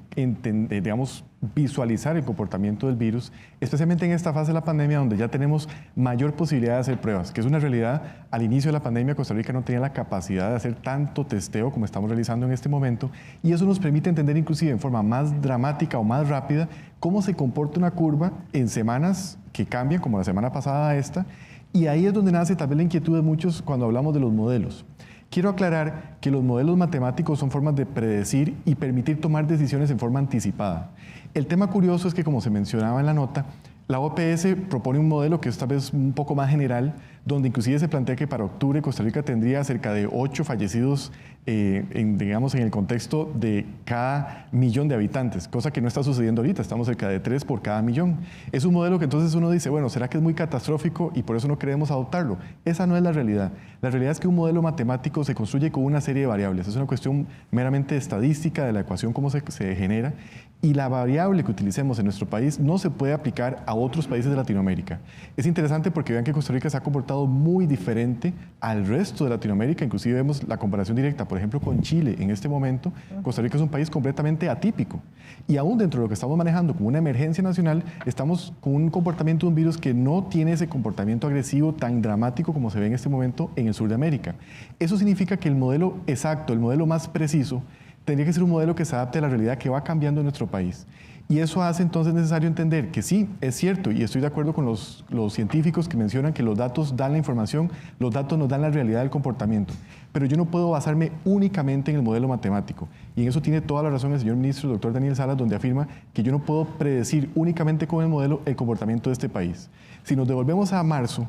digamos, visualizar el comportamiento del virus, especialmente en esta fase de la pandemia donde ya tenemos mayor posibilidad de hacer pruebas, que es una realidad. Al inicio de la pandemia Costa Rica no tenía la capacidad de hacer tanto testeo como estamos realizando en este momento, y eso nos permite entender inclusive en forma más dramática o más rápida cómo se comporta una curva en semanas que cambian, como la semana pasada a esta, y ahí es donde nace tal vez la inquietud de muchos cuando hablamos de los modelos. Quiero aclarar que los modelos matemáticos son formas de predecir y permitir tomar decisiones en forma anticipada. El tema curioso es que, como se mencionaba en la nota, la OPS propone un modelo que es tal vez un poco más general, donde inclusive se plantea que para octubre Costa Rica tendría cerca de 8 fallecidos digamos, en el contexto de cada millón de habitantes, cosa que no está sucediendo ahorita, estamos cerca de 3 por cada millón. Es un modelo que entonces uno dice, bueno, ¿será que es muy catastrófico y por eso no queremos adoptarlo? Esa no es la realidad. La realidad es que un modelo matemático se construye con una serie de variables, es una cuestión meramente estadística de la ecuación, cómo se genera, y la variable que utilicemos en nuestro país no se puede aplicar a otros países de Latinoamérica. Es interesante porque vean que Costa Rica se ha comportado muy diferente al resto de Latinoamérica, inclusive vemos la comparación directa, por ejemplo, con Chile en este momento. Costa Rica es un país completamente atípico, y aún dentro de lo que estamos manejando como una emergencia nacional, estamos con un comportamiento de un virus que no tiene ese comportamiento agresivo tan dramático como se ve en este momento en el sur de América. Eso significa que el modelo exacto, el modelo más preciso, tendría que ser un modelo que se adapte a la realidad que va cambiando en nuestro país. Y eso hace entonces necesario entender que sí, es cierto, y estoy de acuerdo con los científicos que mencionan que los datos dan la información, los datos nos dan la realidad del comportamiento, pero yo no puedo basarme únicamente en el modelo matemático. Y en eso tiene toda la razón el señor ministro, el doctor Daniel Salas, donde afirma que yo no puedo predecir únicamente con el modelo el comportamiento de este país. Si nos devolvemos a marzo,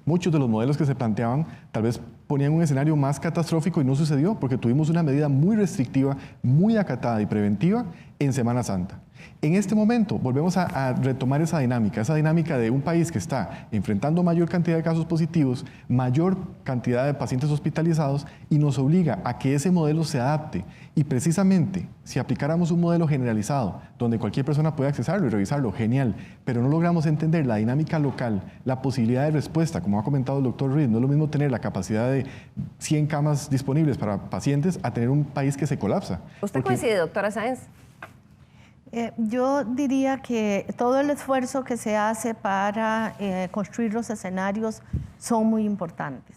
muchos de los modelos que se planteaban tal vez ponían un escenario más catastrófico y no sucedió porque tuvimos una medida muy restrictiva, muy acatada y preventiva en Semana Santa. En este momento volvemos a retomar esa dinámica de un país que está enfrentando mayor cantidad de casos positivos, mayor cantidad de pacientes hospitalizados, y nos obliga a que ese modelo se adapte. Y precisamente, si aplicáramos un modelo generalizado, donde cualquier persona puede accesarlo y revisarlo, genial, pero no logramos entender la dinámica local, la posibilidad de respuesta, como ha comentado el doctor Ruiz, no es lo mismo tener la capacidad de 100 camas disponibles para pacientes a tener un país que se colapsa. ¿Usted coincide, doctora Sáenz? Yo diría que todo el esfuerzo que se hace para construir los escenarios son muy importantes,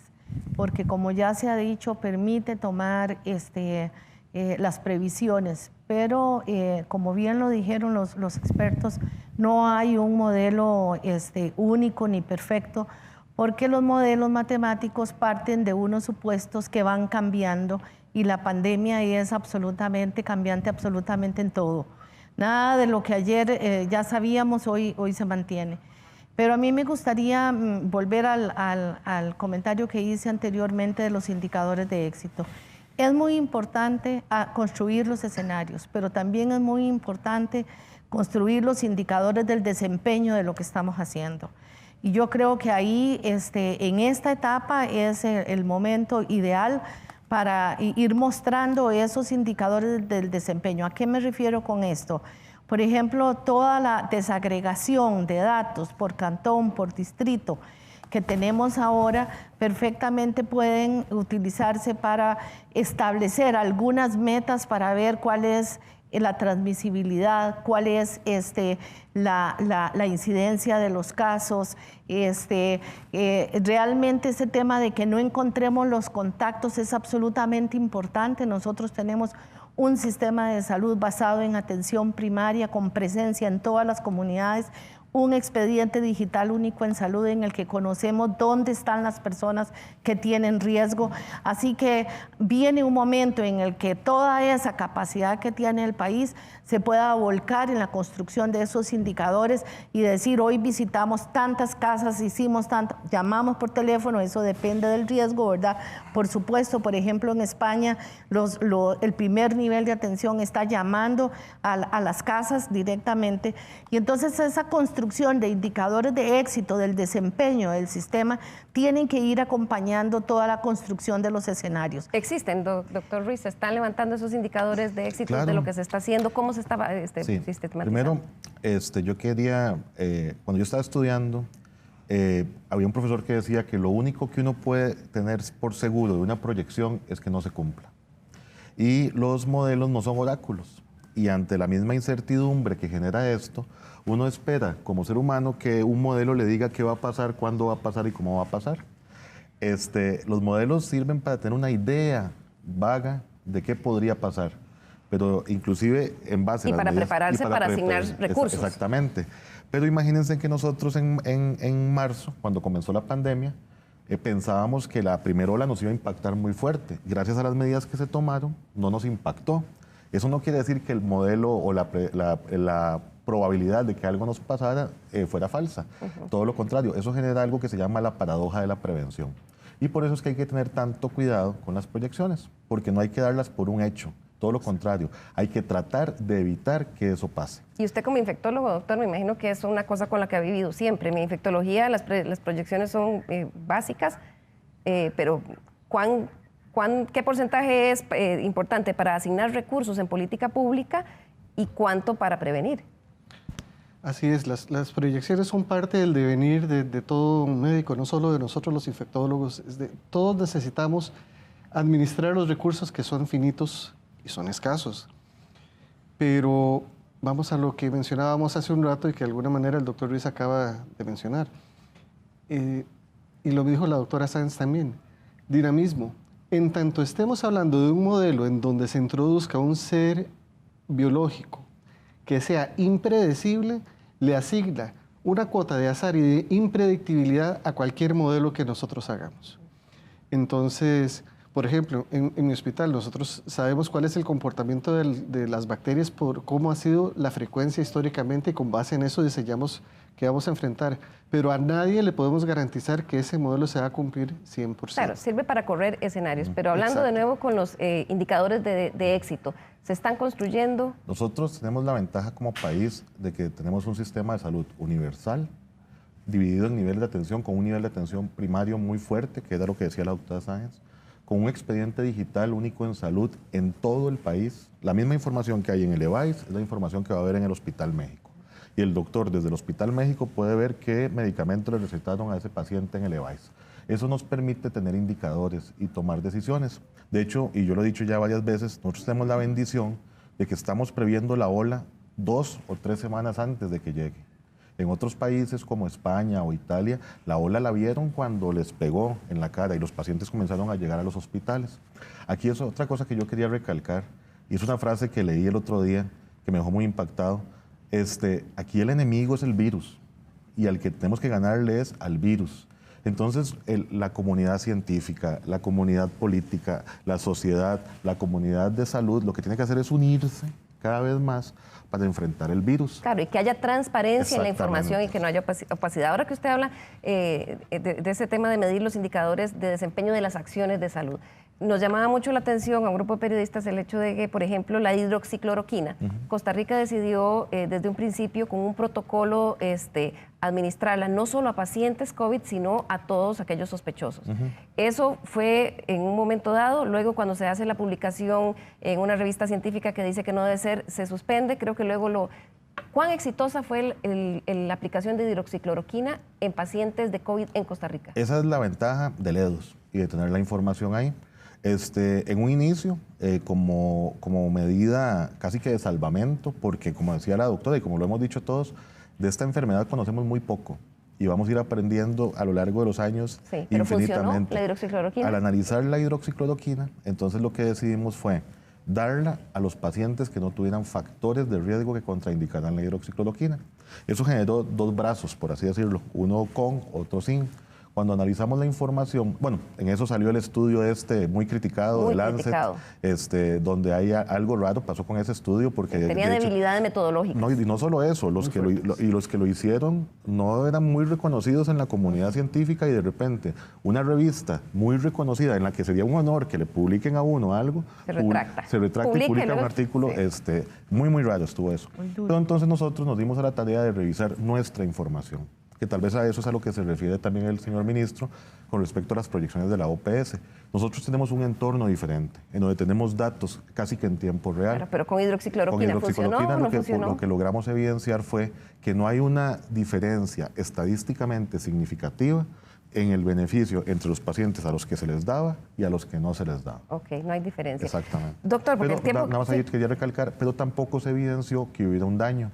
porque como ya se ha dicho, permite tomar las previsiones, pero como bien lo dijeron los expertos, no hay un modelo único ni perfecto, porque los modelos matemáticos parten de unos supuestos que van cambiando, y la pandemia es absolutamente cambiante, absolutamente en todo. Nada de lo que ayer ya sabíamos hoy se mantiene. Pero a mí me gustaría volver al comentario que hice anteriormente de los indicadores de éxito. Es muy importante construir los escenarios, pero también es muy importante construir los indicadores del desempeño de lo que estamos haciendo. Y yo creo que ahí, en esta etapa, es el momento ideal para ir mostrando esos indicadores del desempeño. ¿A qué me refiero con esto? Por ejemplo, toda la desagregación de datos por cantón, por distrito que tenemos ahora, perfectamente pueden utilizarse para establecer algunas metas para ver cuál es la transmisibilidad, cuál es la incidencia de los casos. Realmente ese tema de que no encontremos los contactos es absolutamente importante. Nosotros tenemos un sistema de salud basado en atención primaria con presencia en todas las comunidades, un expediente digital único en salud en el que conocemos dónde están las personas que tienen riesgo. Así que viene un momento en el que toda esa capacidad que tiene el país se pueda volcar en la construcción de esos indicadores y decir, hoy visitamos tantas casas, hicimos tanto, llamamos por teléfono, eso depende del riesgo, ¿verdad? Por supuesto, por ejemplo, en España el primer nivel de atención está llamando a las casas directamente, y entonces esa construcción de indicadores de éxito del desempeño del sistema tienen que ir acompañando toda la construcción de los escenarios. Existen, doctor Ruiz, ¿se están levantando esos indicadores de éxito Claro. de lo que se está haciendo? ¿Cómo se estaba Sí. sistematizando? Primero, yo quería, cuando yo estaba estudiando, había un profesor que decía que lo único que uno puede tener por seguro de una proyección es que no se cumpla. Y los modelos no son oráculos. Y ante la misma incertidumbre que genera esto, uno espera como ser humano que un modelo le diga qué va a pasar, cuándo va a pasar y cómo va a pasar. Los modelos sirven para tener una idea vaga de qué podría pasar, pero inclusive en base a las medidas, prepararse para asignar recursos. Exactamente. Pero imagínense que nosotros en marzo, cuando comenzó la pandemia, pensábamos que la primera ola nos iba a impactar muy fuerte. Gracias a las medidas que se tomaron, no nos impactó. Eso no quiere decir que el modelo o la probabilidad de que algo nos pasara fuera falsa. Todo lo contrario, eso genera algo que se llama la paradoja de la prevención. Y por eso es que hay que tener tanto cuidado con las proyecciones, porque no hay que darlas por un hecho. Todo lo contrario, hay que tratar de evitar que eso pase. Y usted como infectólogo, doctor, me imagino que es una cosa con la que ha vivido siempre. En infectología las proyecciones son básicas, pero ¿qué porcentaje es importante para asignar recursos en política pública y cuánto para prevenir? Así es, las proyecciones son parte del devenir de todo un médico, no solo de nosotros los infectólogos. Todos necesitamos administrar los recursos que son finitos y son escasos. Pero vamos a lo que mencionábamos hace un rato y que de alguna manera el doctor Ruiz acaba de mencionar. Y lo dijo la doctora Sáenz también, dinamismo. En tanto estemos hablando de un modelo en donde se introduzca un ser biológico que sea impredecible, le asigna una cuota de azar y de impredictibilidad a cualquier modelo que nosotros hagamos. Entonces, por ejemplo, en mi hospital nosotros sabemos cuál es el comportamiento de las bacterias por cómo ha sido la frecuencia históricamente y con base en eso diseñamos qué vamos a enfrentar. Pero a nadie le podemos garantizar que ese modelo se va a cumplir 100%. Claro, sirve para correr escenarios, pero hablando de nuevo con los indicadores de éxito, ¿se están construyendo? Nosotros tenemos la ventaja como país de que tenemos un sistema de salud universal, dividido en niveles de atención, con un nivel de atención primario muy fuerte, que era lo que decía la doctora Sáenz, con un expediente digital único en salud en todo el país. La misma información que hay en el EVAIS es la información que va a haber en el Hospital México. Y el doctor desde el Hospital México puede ver qué medicamento le recetaron a ese paciente en el EVAIS. Eso nos permite tener indicadores y tomar decisiones. De hecho, y yo lo he dicho ya varias veces, nosotros tenemos la bendición de que estamos previendo la ola 2 o 3 semanas antes de que llegue. En otros países como España o Italia, la ola la vieron cuando les pegó en la cara y los pacientes comenzaron a llegar a los hospitales. Aquí es otra cosa que yo quería recalcar, y es una frase que leí el otro día que me dejó muy impactado. Aquí el enemigo es el virus y al que tenemos que ganarle es al virus. Entonces, la comunidad científica, la comunidad política, la sociedad, la comunidad de salud, lo que tiene que hacer es unirse cada vez más para enfrentar el virus. Claro, y que haya transparencia en la información y que no haya opacidad. Ahora que usted habla de ese tema de medir los indicadores de desempeño de las acciones de salud, nos llamaba mucho la atención a un grupo de periodistas el hecho de que, por ejemplo, la hidroxicloroquina, Costa Rica decidió desde un principio con un protocolo administrarla no solo a pacientes COVID, sino a todos aquellos sospechosos. Eso fue en un momento dado, luego cuando se hace la publicación en una revista científica que dice que no debe ser, se suspende, creo que luego ¿Cuán exitosa fue la aplicación de hidroxicloroquina en pacientes de COVID en Costa Rica? Esa es la ventaja del EDOS y de tener la información ahí. En un inicio, como medida casi que de salvamento, porque como decía la doctora y como lo hemos dicho todos, de esta enfermedad conocemos muy poco y vamos a ir aprendiendo a lo largo de los años pero ¿funcionó la hidroxicloroquina? Al analizar la hidroxicloroquina, entonces lo que decidimos fue darla a los pacientes que no tuvieran factores de riesgo que contraindicaran la hidroxicloroquina. Eso generó 2 brazos, por así decirlo, uno con, otro sin. Cuando analizamos la información, bueno, en eso salió el estudio muy criticado de Lancet, donde hay algo raro pasó con ese estudio porque tenía debilidades metodológicas. No, y no solo eso, los que lo hicieron no eran muy reconocidos en la comunidad científica y de repente una revista muy reconocida en la que sería un honor que le publiquen a uno algo, se retracta y publica un artículo, muy raro estuvo eso. Pero entonces nosotros nos dimos a la tarea de revisar nuestra información, que tal vez a eso es a lo que se refiere también el señor ministro con respecto a las proyecciones de la OPS. Nosotros tenemos un entorno diferente, en donde tenemos datos casi que en tiempo real. Claro, pero con hidroxicloroquina, ¿funcionó o no funcionó? Lo que logramos evidenciar fue que no hay una diferencia estadísticamente significativa en el beneficio entre los pacientes a los que se les daba y a los que no se les daba. Ok, no hay diferencia. Exactamente. Doctor, porque pero, el tiempo... nada más ahí quería recalcar, pero tampoco se evidenció que hubiera un daño.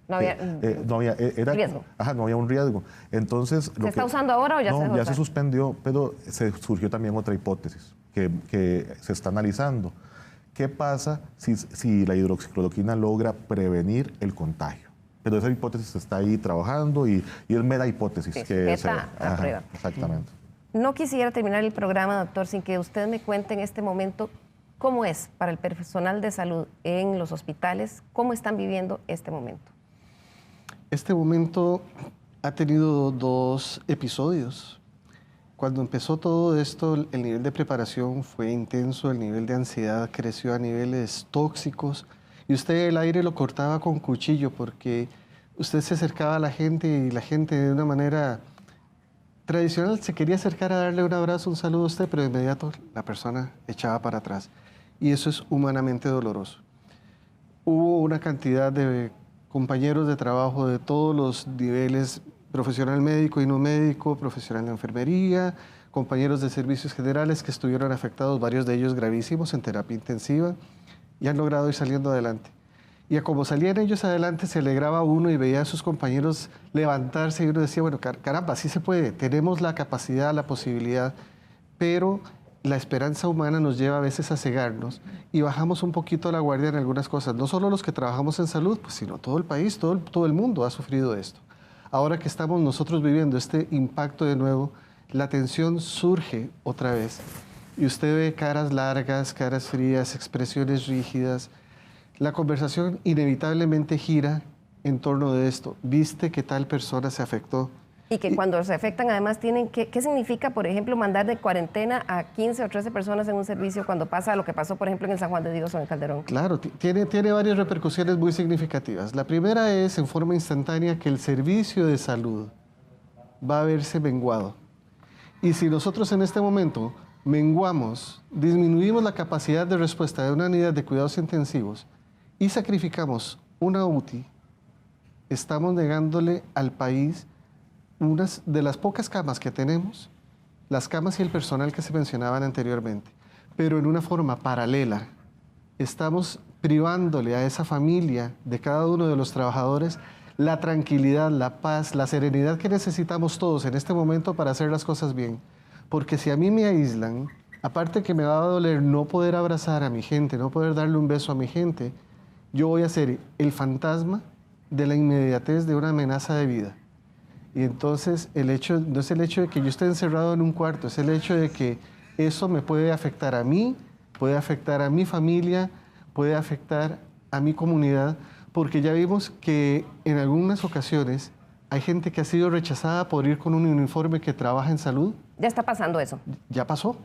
No había, riesgo. Ajá, no había un riesgo. Entonces, ¿Se está usando ahora o ya se dejó ya usar? se suspendió, pero se surgió también otra hipótesis que se está analizando. ¿Qué pasa si la hidroxicloroquina logra prevenir el contagio? Pero esa hipótesis está ahí trabajando y es mera hipótesis. Sí, que sujeta a prueba. Exactamente. No quisiera terminar el programa, doctor, sin que usted me cuente en este momento cómo es para el personal de salud en los hospitales, cómo están viviendo este momento. Este momento ha tenido 2 episodios. Cuando empezó todo esto, el nivel de preparación fue intenso, el nivel de ansiedad creció a niveles tóxicos y usted el aire lo cortaba con cuchillo porque usted se acercaba a la gente y la gente de una manera tradicional se quería acercar a darle un abrazo, un saludo a usted, pero de inmediato la persona echaba para atrás y eso es humanamente doloroso. Hubo una cantidad de compañeros de trabajo de todos los niveles, profesional médico y no médico, profesional de enfermería, compañeros de servicios generales que estuvieron afectados, varios de ellos gravísimos en terapia intensiva y han logrado ir saliendo adelante. Y a como salían ellos adelante se alegraba uno y veía a sus compañeros levantarse y uno decía, bueno, caramba, sí se puede, tenemos la capacidad, la posibilidad, pero la esperanza humana nos lleva a veces a cegarnos y bajamos un poquito la guardia en algunas cosas. No solo los que trabajamos en salud, pues, sino todo el país, todo el mundo ha sufrido esto. Ahora que estamos nosotros viviendo este impacto de nuevo, la tensión surge otra vez y usted ve caras largas, caras frías, expresiones rígidas. La conversación inevitablemente gira en torno de esto. ¿Viste que tal persona se afectó? Y que cuando se afectan además tienen que... ¿Qué significa, por ejemplo, mandar de cuarentena a 15 o 13 personas en un servicio cuando pasa lo que pasó, por ejemplo, en el San Juan de Dios o en Calderón? Claro, tiene varias repercusiones muy significativas. La primera es, en forma instantánea, que el servicio de salud va a verse menguado. Y si nosotros en este momento menguamos, disminuimos la capacidad de respuesta de una unidad de cuidados intensivos y sacrificamos una UTI, estamos negándole al país unas de las pocas camas que tenemos, las camas y el personal que se mencionaban anteriormente, pero en una forma paralela. Estamos privándole a esa familia de cada uno de los trabajadores la tranquilidad, la paz, la serenidad que necesitamos todos en este momento para hacer las cosas bien. Porque si a mí me aíslan, aparte que me va a doler no poder abrazar a mi gente, no poder darle un beso a mi gente, yo voy a ser el fantasma de la inmediatez de una amenaza de vida. Y entonces no es el hecho de que yo esté encerrado en un cuarto, es el hecho de que eso me puede afectar a mí, puede afectar a mi familia, puede afectar a mi comunidad, porque ya vimos que en algunas ocasiones hay gente que ha sido rechazada por ir con un uniforme que trabaja en salud. Ya está pasando eso. Ya pasó.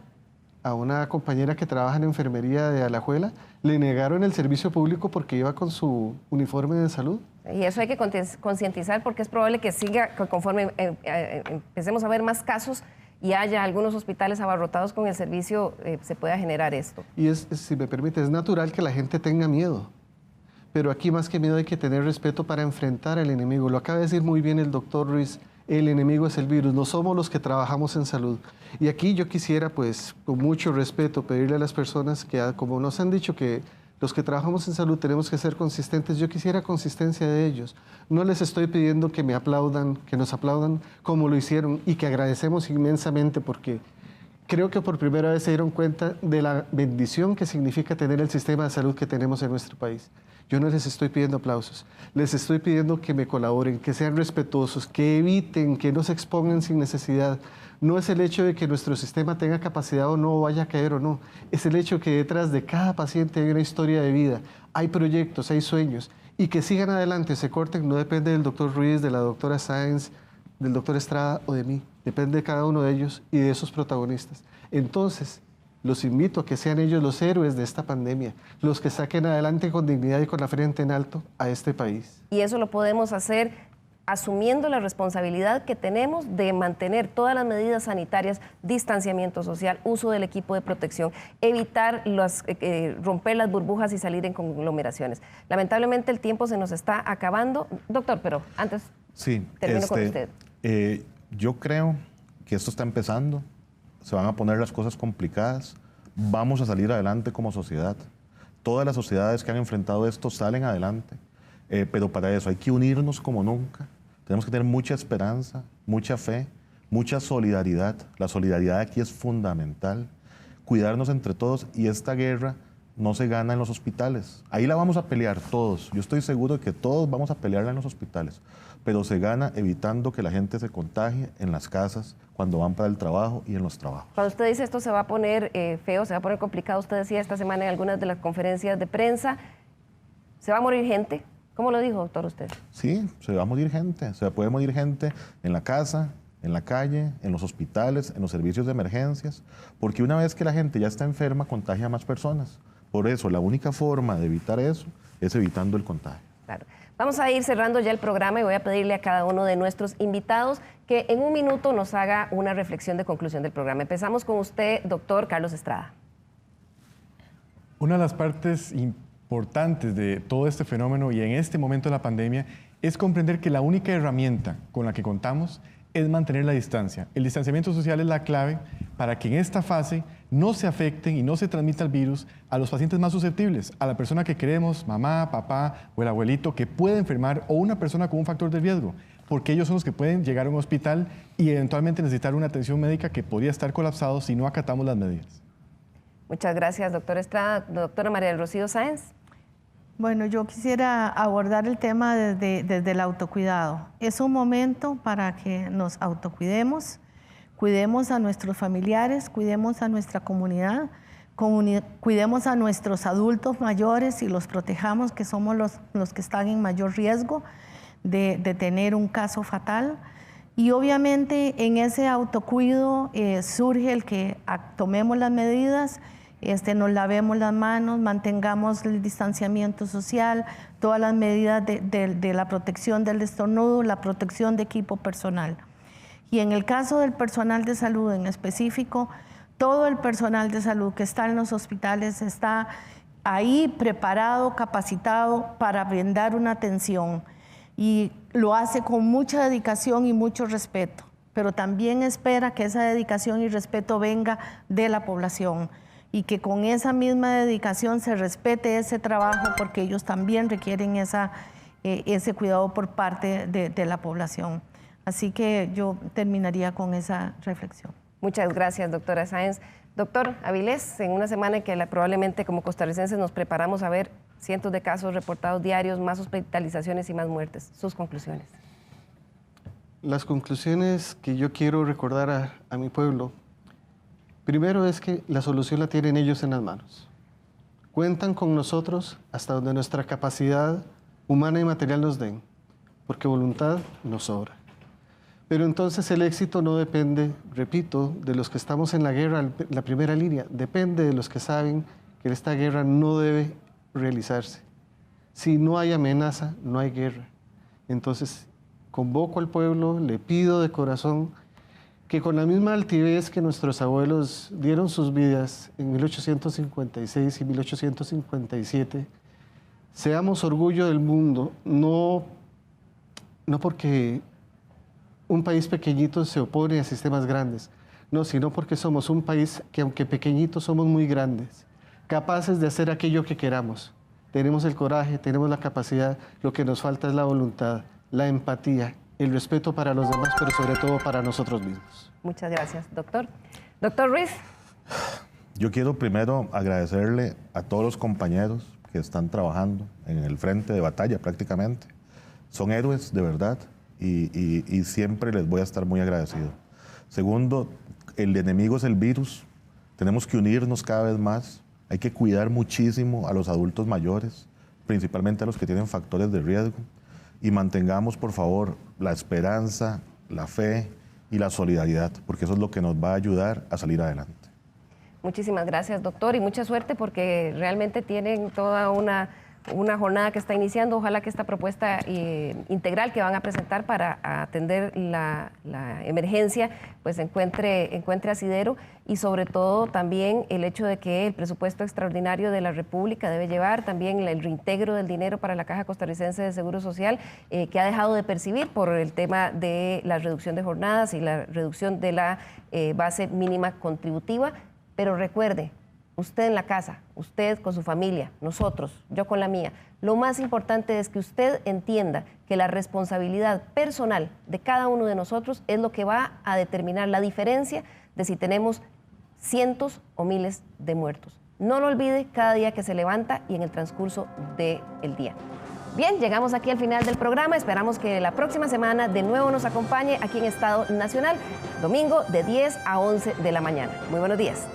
A una compañera que trabaja en enfermería de Alajuela le negaron el servicio público porque iba con su uniforme de salud. Y eso hay que concientizar porque es probable que siga, conforme empecemos a ver más casos y haya algunos hospitales abarrotados con el servicio, se pueda generar esto. Y si me permite, es natural que la gente tenga miedo. Pero aquí más que miedo hay que tener respeto para enfrentar al enemigo. Lo acaba de decir muy bien el doctor Ruiz. El enemigo es el virus, no somos los que trabajamos en salud. Y aquí yo quisiera, pues, con mucho respeto, pedirle a las personas que, como nos han dicho que los que trabajamos en salud tenemos que ser consistentes, yo quisiera consistencia de ellos. No les estoy pidiendo que me aplaudan, que nos aplaudan como lo hicieron y que agradecemos inmensamente porque creo que por primera vez se dieron cuenta de la bendición que significa tener el sistema de salud que tenemos en nuestro país. Yo no les estoy pidiendo aplausos, les estoy pidiendo que me colaboren, que sean respetuosos, que eviten, que no se expongan sin necesidad. No es el hecho de que nuestro sistema tenga capacidad o no, vaya a caer o no. Es el hecho que detrás de cada paciente hay una historia de vida, hay proyectos, hay sueños. Y que sigan adelante, se corten, no depende del doctor Ruiz, de la doctora Sáenz, del doctor Estrada o de mí. Depende de cada uno de ellos y de esos protagonistas. Entonces, los invito a que sean ellos los héroes de esta pandemia, los que saquen adelante con dignidad y con la frente en alto a este país. Y eso lo podemos hacer asumiendo la responsabilidad que tenemos de mantener todas las medidas sanitarias, distanciamiento social, uso del equipo de protección, evitar romper las burbujas y salir en conglomeraciones. Lamentablemente el tiempo se nos está acabando. Doctor, pero antes termino con usted. Yo creo que esto está empezando, se van a poner las cosas complicadas, vamos a salir adelante como sociedad. Todas las sociedades que han enfrentado esto salen adelante, pero para eso hay que unirnos como nunca. Tenemos que tener mucha esperanza, mucha fe, mucha solidaridad. La solidaridad aquí es fundamental. Cuidarnos entre todos, y esta guerra no se gana en los hospitales. Ahí la vamos a pelear todos. Yo estoy seguro de que todos vamos a pelearla en los hospitales, pero se gana evitando que la gente se contagie en las casas, cuando van para el trabajo y en los trabajos. Cuando usted dice esto se va a poner feo, se va a poner complicado, usted decía esta semana en algunas de las conferencias de prensa, ¿se va a morir gente? ¿Cómo lo dijo, doctor, usted? Sí, se va a morir gente. Se puede morir gente en la casa, en la calle, en los hospitales, en los servicios de emergencias, porque una vez que la gente ya está enferma, contagia a más personas. Por eso, la única forma de evitar eso es evitando el contagio. Claro. Vamos a ir cerrando ya el programa y voy a pedirle a cada uno de nuestros invitados que en un minuto nos haga una reflexión de conclusión del programa. Empezamos con usted, doctor Carlos Estrada. Una de las partes importantes de todo este fenómeno y en este momento de la pandemia es comprender que la única herramienta con la que contamos es mantener la distancia. El distanciamiento social es la clave para que en esta fase no se afecten y no se transmita el virus a los pacientes más susceptibles, a la persona que queremos, mamá, papá o el abuelito que puede enfermar, o una persona con un factor de riesgo, porque ellos son los que pueden llegar a un hospital y eventualmente necesitar una atención médica que podría estar colapsado si no acatamos las medidas. Muchas gracias, doctor Estrada. Doctora María del Rocío Sáenz. Bueno, yo quisiera abordar el tema desde el autocuidado. Es un momento para que nos autocuidemos, cuidemos a nuestros familiares, cuidemos a nuestra comunidad, cuidemos a nuestros adultos mayores y los protejamos, que somos los que están en mayor riesgo de tener un caso fatal. Y obviamente en ese autocuido surge el que tomemos las medidas, nos lavemos las manos, mantengamos el distanciamiento social, todas las medidas de la protección del estornudo, la protección de equipo personal. Y en el caso del personal de salud en específico, todo el personal de salud que está en los hospitales está ahí preparado, capacitado para brindar una atención, y lo hace con mucha dedicación y mucho respeto, pero también espera que esa dedicación y respeto venga de la población, y que con esa misma dedicación se respete ese trabajo, porque ellos también requieren ese cuidado por parte de la población. Así que yo terminaría con esa reflexión. Muchas gracias, doctora Sáenz. Doctor Avilés, en una semana en que probablemente como costarricenses nos preparamos a ver cientos de casos reportados diarios, más hospitalizaciones y más muertes, sus conclusiones. Las conclusiones que yo quiero recordar a mi pueblo, primero es que la solución la tienen ellos en las manos. Cuentan con nosotros hasta donde nuestra capacidad humana y material nos den, porque voluntad nos sobra. Pero entonces el éxito no depende, repito, de los que estamos en la guerra, la primera línea, depende de los que saben que esta guerra no debe realizarse. Si no hay amenaza, no hay guerra. Entonces convoco al pueblo, le pido de corazón que con la misma altivez que nuestros abuelos dieron sus vidas en 1856 y 1857, seamos orgullo del mundo, no porque un país pequeñito se opone a sistemas grandes, no, sino porque somos un país que, aunque pequeñito, somos muy grandes, capaces de hacer aquello que queramos. Tenemos el coraje, tenemos la capacidad, lo que nos falta es la voluntad, la empatía, el respeto para los demás, pero sobre todo para nosotros mismos. Muchas gracias, doctor. Doctor Ruiz. Yo quiero primero agradecerle a todos los compañeros que están trabajando en el frente de batalla prácticamente. Son héroes de verdad y siempre les voy a estar muy agradecido. Segundo, el enemigo es el virus. Tenemos que unirnos cada vez más. Hay que cuidar muchísimo a los adultos mayores, principalmente a los que tienen factores de riesgo. Y mantengamos, por favor, la esperanza, la fe y la solidaridad, porque eso es lo que nos va a ayudar a salir adelante. Muchísimas gracias, doctor, y mucha suerte, porque realmente tienen toda una una jornada que está iniciando. Ojalá que esta propuesta integral que van a presentar para atender la emergencia pues encuentre asidero, y sobre todo también el hecho de que el presupuesto extraordinario de la República debe llevar también el reintegro del dinero para la Caja Costarricense de Seguro Social, que ha dejado de percibir por el tema de la reducción de jornadas y la reducción de la base mínima contributiva. Pero recuerde, usted en la casa, usted con su familia, nosotros, yo con la mía, lo más importante es que usted entienda que la responsabilidad personal de cada uno de nosotros es lo que va a determinar la diferencia de si tenemos cientos o miles de muertos. No lo olvide cada día que se levanta y en el transcurso del día. Bien, llegamos aquí al final del programa. Esperamos que la próxima semana de nuevo nos acompañe aquí en Estado Nacional, domingo de 10 a 11 de la mañana. Muy buenos días.